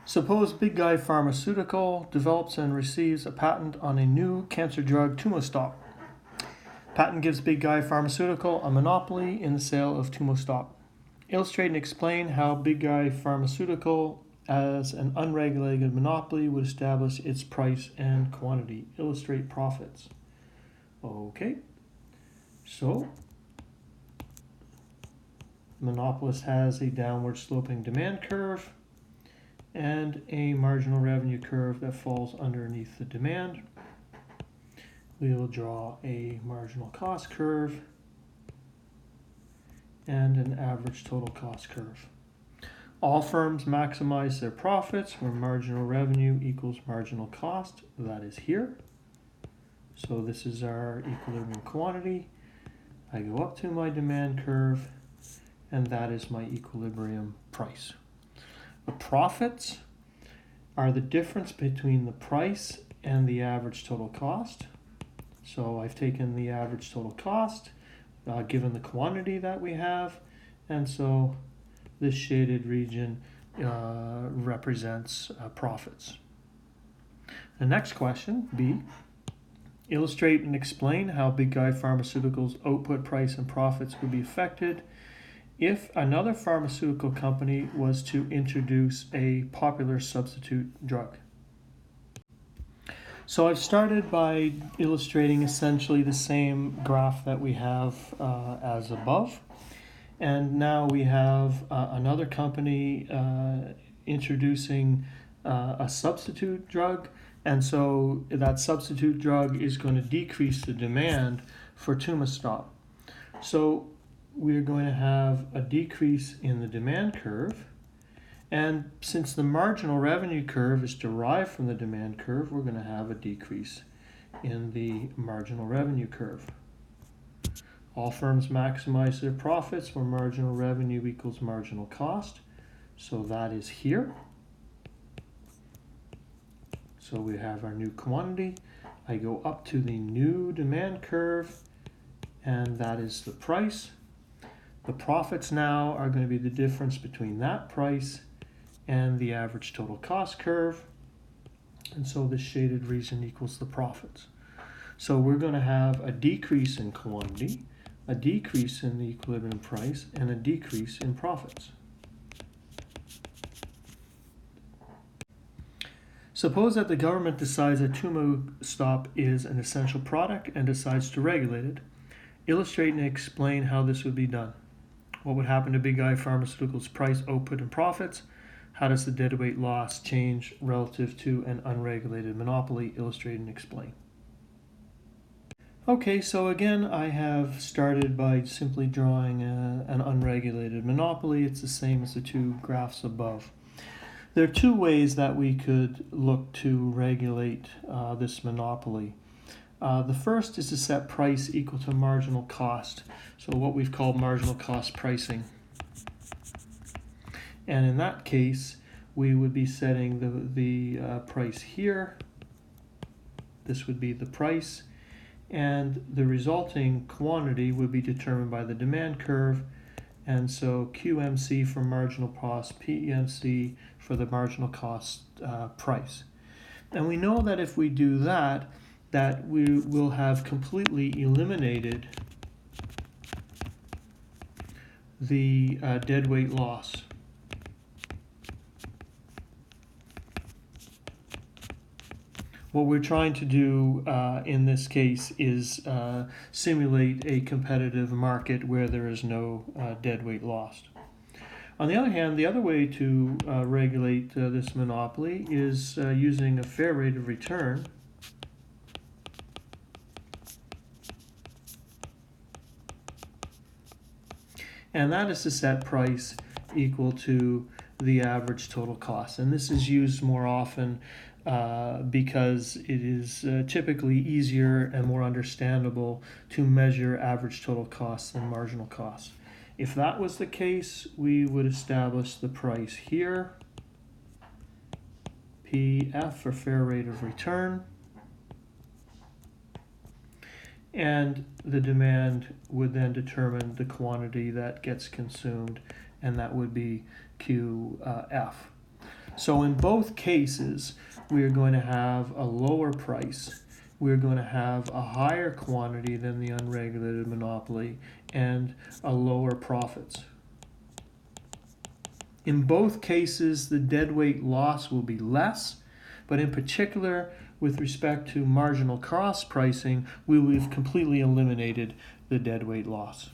Suppose Big Guy Pharmaceutical develops and receives a patent on a new cancer drug, Tumostop. Patent gives Big Guy Pharmaceutical a monopoly in the sale of Tumostop. Illustrate and explain how Big Guy Pharmaceutical, as an unregulated monopoly, would establish its price and quantity. Illustrate profits. Okay, so the monopolist has a downward sloping demand curve and a marginal revenue curve that falls underneath the demand. We will draw a marginal cost curve and an average total cost curve. All firms maximize their profits where marginal revenue equals marginal cost. That is here. So this is our equilibrium quantity. I go up to my demand curve, and that is my equilibrium price. The profits are the difference between the price and the average total cost. So I've taken the average total cost, given the quantity that we have, and so this shaded region represents profits. The next question, B, illustrate and explain how Big Guy Pharmaceuticals' output price and profits would be affected if another pharmaceutical company was to introduce a popular substitute drug. So I've started by illustrating essentially the same graph that we have as above. And now we have another company introducing a substitute drug. And so that substitute drug is going to decrease the demand for Tumostop. So we're going to have a decrease in the demand curve. And since the marginal revenue curve is derived from the demand curve, we're going to have a decrease in the marginal revenue curve. All firms maximize their profits where marginal revenue equals marginal cost. So that is here. So we have our new quantity. I go up to the new demand curve, and that is the price. The profits now are going to be the difference between that price and the average total cost curve. And so this shaded region equals the profits. So we're going to have a decrease in quantity, a decrease in the equilibrium price, and a decrease in profits. Suppose that the government decides that Tumostop is an essential product and decides to regulate it. Illustrate and explain how this would be done. What would happen to Big Guy Pharmaceuticals' price, output, and profits? How does the deadweight loss change relative to an unregulated monopoly? Illustrate and explain. Okay, so again, I have started by simply drawing an unregulated monopoly. It's the same as the two graphs above. There are two ways that we could look to regulate this monopoly. The first is to set price equal to marginal cost, so what we've called marginal cost pricing. And in that case, we would be setting the price here. This would be the price, and the resulting quantity would be determined by the demand curve. And so QMC for marginal cost, PMC for the marginal cost price. And we know that if we do that, that we will have completely eliminated the deadweight loss. What we're trying to do in this case is simulate a competitive market where there is no deadweight loss. On the other hand, the other way to regulate this monopoly is using a fair rate of return. And that is to set price equal to the average total cost. And this is used more often because it is typically easier and more understandable to measure average total cost than marginal cost. If that was the case, we would establish the price here, PF for fair rate of return, and the demand would then determine the quantity that gets consumed, and that would be QF. So in both cases, we are going to have a lower price. We're going to have a higher quantity than the unregulated monopoly and a lower profits. In both cases, the deadweight loss will be less, but in particular, with respect to marginal cost pricing, we will have completely eliminated the deadweight loss.